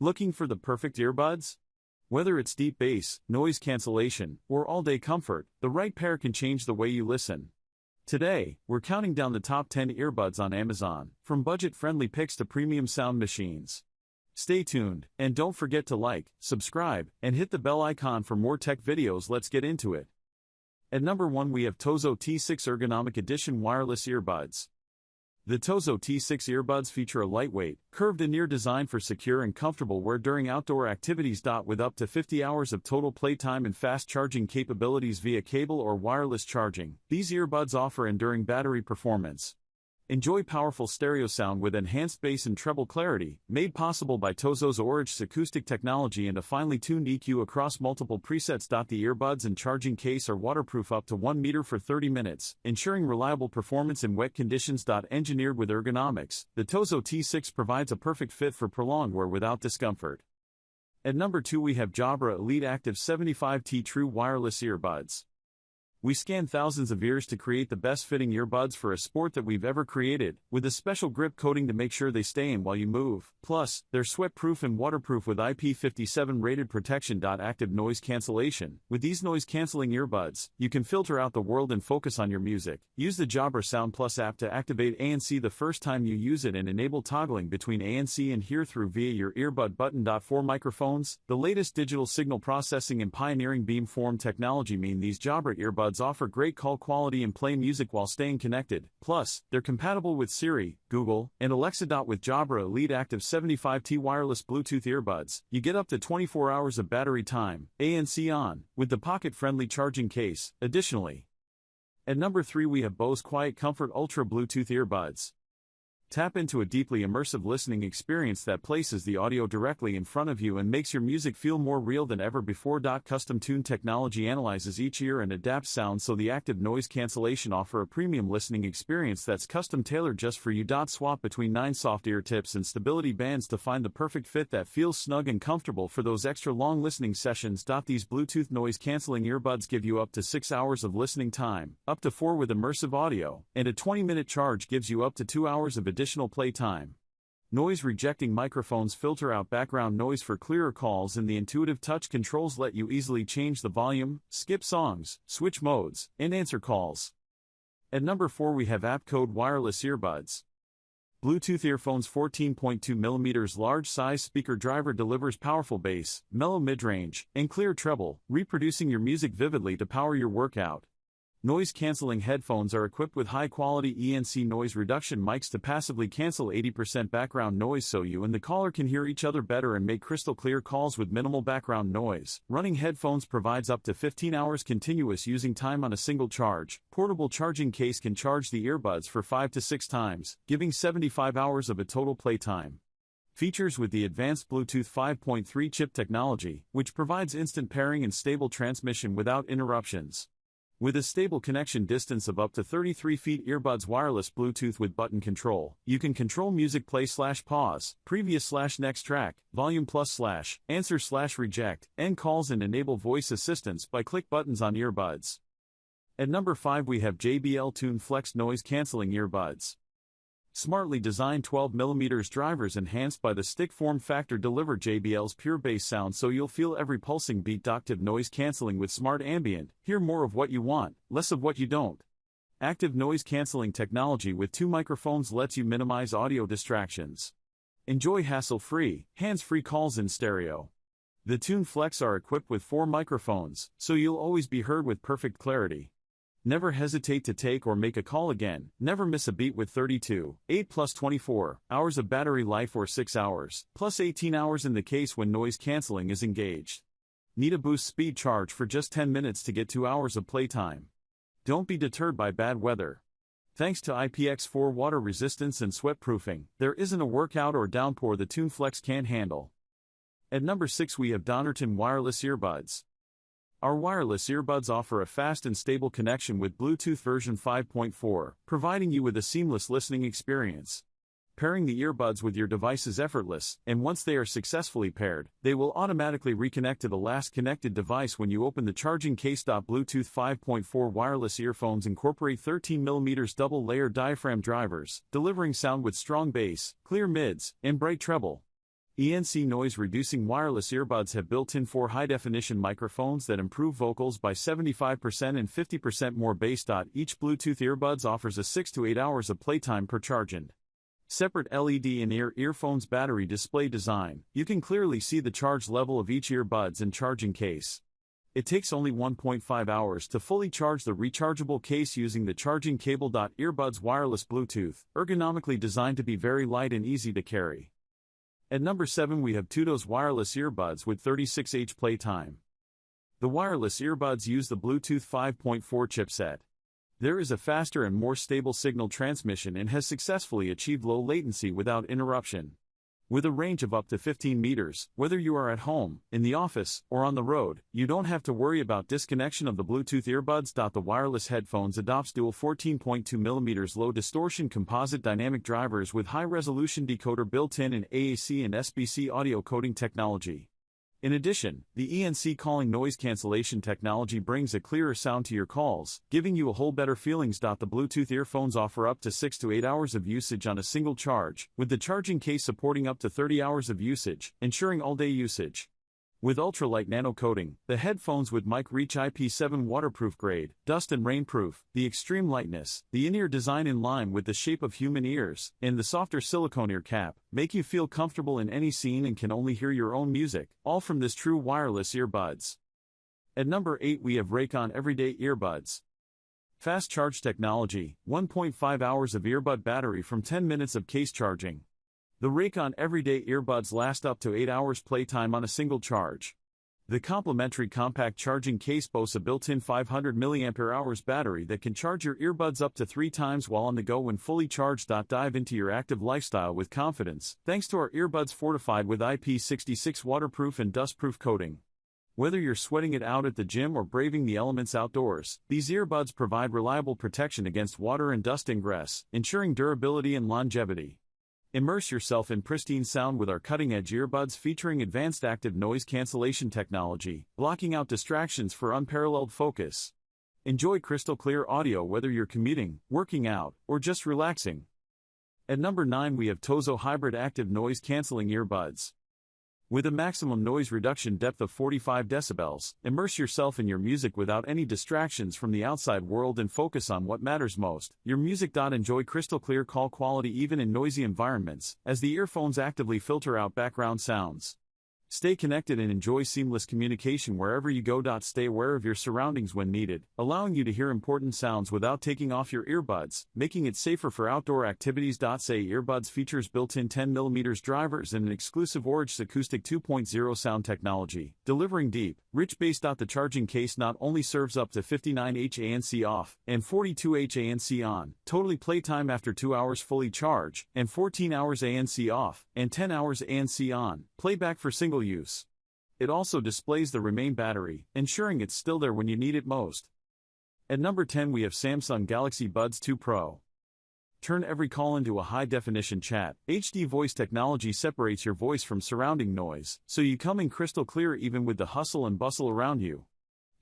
Looking for the perfect earbuds? Whether it's deep bass, noise cancellation, or all-day comfort, the right pair can change the way you listen. Today, we're counting down the top 10 earbuds on Amazon, from budget-friendly picks to premium sound machines. Stay tuned, and don't forget to like, subscribe, and hit the bell icon for more tech videos. Let's get into it. At number 1 we have TOZO T6 Ergonomic Edition Wireless Earbuds. The TOZO T6 earbuds feature a lightweight, curved-in-ear design for secure and comfortable wear during outdoor activities. With up to 50 hours of total playtime and fast charging capabilities via cable or wireless charging, these earbuds offer enduring battery performance. Enjoy powerful stereo sound with enhanced bass and treble clarity, made possible by TOZO's Orig's acoustic technology and a finely tuned EQ across multiple presets. The earbuds and charging case are waterproof up to 1 meter for 30 minutes, ensuring reliable performance in wet conditions. Engineered with ergonomics, the TOZO T6 provides a perfect fit for prolonged wear without discomfort. At number 2 we have Jabra Elite Active 75T True Wireless Earbuds. We scanned thousands of ears to create the best-fitting earbuds for a sport that we've ever created, with a special grip coating to make sure they stay in while you move. Plus, they're sweat-proof and waterproof with IP57 rated protection. Active noise cancellation. With these noise-canceling earbuds, you can filter out the world and focus on your music. Use the Jabra Sound Plus app to activate ANC the first time you use it and enable toggling between ANC and hear-through via your earbud button. 4 microphones. The latest digital signal processing and pioneering beamform technology mean these Jabra earbuds offer great call quality and play music while staying connected. Plus, they're compatible with Siri, Google, and Alexa. With Jabra Elite Active 75T wireless Bluetooth earbuds, you get up to 24 hours of battery time, ANC on, with the pocket-friendly charging case. Additionally, at number 3 we have Bose QuietComfort Ultra Bluetooth earbuds. Tap into a deeply immersive listening experience that places the audio directly in front of you and makes your music feel more real than ever before. Custom-tuned technology analyzes each ear and adapts sound so the active noise cancellation offer a premium listening experience that's custom-tailored just for you. Swap between 9 soft ear tips and stability bands to find the perfect fit that feels snug and comfortable for those extra long listening sessions. These Bluetooth noise-canceling earbuds give you up to 6 hours of listening time, up to 4 with immersive audio, and a 20-minute charge gives you up to 2 hours of additional playtime. Noise-rejecting microphones filter out background noise for clearer calls, and the intuitive touch controls let you easily change the volume, skip songs, switch modes, and answer calls. At number 4 we have Aptkode Wireless Earbuds. Bluetooth earphones. 14.2mm large size speaker driver delivers powerful bass, mellow mid-range, and clear treble, reproducing your music vividly to power your workout. Noise-canceling headphones are equipped with high-quality ANC noise reduction mics to passively cancel 80% background noise so you and the caller can hear each other better and make crystal-clear calls with minimal background noise. Running headphones provides up to 15 hours continuous using time on a single charge. Portable charging case can charge the earbuds for 5 to 6 times, giving 75 hours of a total playtime. Features with the advanced Bluetooth 5.3 chip technology, which provides instant pairing and stable transmission without interruptions. With a stable connection distance of up to 33 feet, earbuds wireless Bluetooth with button control, you can control music play/pause, previous/next track, volume +/answer/reject, end calls, and enable voice assistance by click buttons on earbuds. At number 5 we have JBL Tune Flex Noise Cancelling Earbuds. Smartly designed 12mm drivers enhanced by the stick form factor deliver JBL's pure bass sound so you'll feel every pulsing beat. Active noise cancelling with smart ambient, hear more of what you want, less of what you don't. Active noise cancelling technology with 2 microphones lets you minimize audio distractions. Enjoy hassle-free, hands-free calls in stereo. The Tune Flex are equipped with 4 microphones, so you'll always be heard with perfect clarity. Never hesitate to take or make a call again. Never miss a beat with 32, 8 plus 24 hours of battery life or 6 hours, plus 18 hours in the case when noise cancelling is engaged. Need a boost speed charge for just 10 minutes to get 2 hours of playtime? Don't be deterred by bad weather. Thanks to IPX4 water resistance and sweat proofing, there isn't a workout or downpour the Tune Flex can't handle. At number 6 we have Donerton Wireless Earbuds. Our wireless earbuds offer a fast and stable connection with Bluetooth version 5.4, providing you with a seamless listening experience. Pairing the earbuds with your device is effortless, and once they are successfully paired, they will automatically reconnect to the last connected device when you open the charging case. Bluetooth 5.4 wireless earphones incorporate 13mm double-layer diaphragm drivers, delivering sound with strong bass, clear mids, and bright treble. ENC noise-reducing wireless earbuds have built-in 4 high-definition microphones that improve vocals by 75% and 50% more bass. Each Bluetooth earbuds offers a 6 to 8 hours of playtime per charging. Separate LED in-ear earphones battery display design. You can clearly see the charge level of each earbuds and charging case. It takes only 1.5 hours to fully charge the rechargeable case using the charging cable. Earbuds wireless Bluetooth, ergonomically designed to be very light and easy to carry. At number 7 we have TOZO wireless earbuds with 36H playtime. The wireless earbuds use the Bluetooth 5.4 chipset. There is a faster and more stable signal transmission and has successfully achieved low latency without interruption. With a range of up to 15 meters, whether you are at home, in the office, or on the road, you don't have to worry about disconnection of the Bluetooth earbuds. The wireless headphones adopts dual 14.2mm low distortion composite dynamic drivers with high-resolution decoder built-in and AAC and SBC audio coding technology. In addition, the ENC calling noise cancellation technology brings a clearer sound to your calls, giving you a whole better feelings. The Bluetooth earphones offer up to 6 to 8 hours of usage on a single charge, with the charging case supporting up to 30 hours of usage, ensuring all-day usage. With ultralight nano coating, the headphones with mic reach IP7 waterproof grade, dust and rainproof, the extreme lightness, the in-ear design in line with the shape of human ears, and the softer silicone ear cap, make you feel comfortable in any scene and can only hear your own music, all from this true wireless earbuds. At number 8 we have Raycon Everyday Earbuds. Fast charge technology, 1.5 hours of earbud battery from 10 minutes of case charging. The Raycon Everyday Earbuds last up to 8 hours playtime on a single charge. The complementary compact charging case boasts a built-in 500 mAh battery that can charge your earbuds up to 3 times while on the go when fully charged. Dive into your active lifestyle with confidence, thanks to our earbuds fortified with IP66 waterproof and dustproof coating. Whether you're sweating it out at the gym or braving the elements outdoors, these earbuds provide reliable protection against water and dust ingress, ensuring durability and longevity. Immerse yourself in pristine sound with our cutting-edge earbuds featuring advanced active noise cancellation technology, blocking out distractions for unparalleled focus. Enjoy crystal-clear audio whether you're commuting, working out, or just relaxing. At number 9 we have TOZO Hybrid Active Noise Cancelling Earbuds. With a maximum noise reduction depth of 45 decibels, immerse yourself in your music without any distractions from the outside world and focus on what matters most, your music. Enjoy crystal clear call quality even in noisy environments, as the earphones actively filter out background sounds. Stay connected and enjoy seamless communication wherever you go. Stay aware of your surroundings when needed, allowing you to hear important sounds without taking off your earbuds, making it safer for outdoor activities. Say earbuds features built-in 10mm drivers and an exclusive Orig's Acoustic 2.0 sound technology, delivering deep, rich bass. The charging case not only serves up to 59H ANC off and 42H ANC on, totally playtime after 2 hours fully charge, and 14 hours ANC off, and 10 hours ANC on, playback for single use. It also displays the remain battery, ensuring it's still there when you need it most. At number 10 we have Samsung Galaxy Buds 2 Pro. Turn every call into a high-definition chat. HD voice technology separates your voice from surrounding noise, so you come in crystal clear even with the hustle and bustle around you.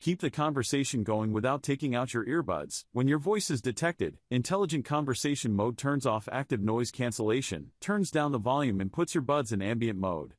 Keep the conversation going without taking out your earbuds. When your voice is detected, intelligent conversation mode turns off active noise cancellation, turns down the volume and puts your buds in ambient mode.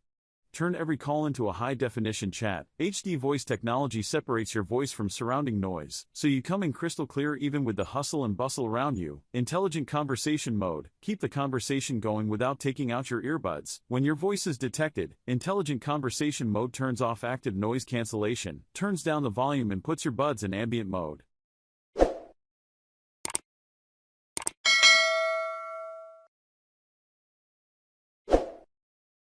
Turn every call into a high-definition chat. HD voice technology separates your voice from surrounding noise, so you come in crystal clear even with the hustle and bustle around you. Intelligent conversation mode. Keep the conversation going without taking out your earbuds. When your voice is detected, intelligent conversation mode turns off active noise cancellation, turns down the volume and puts your buds in ambient mode.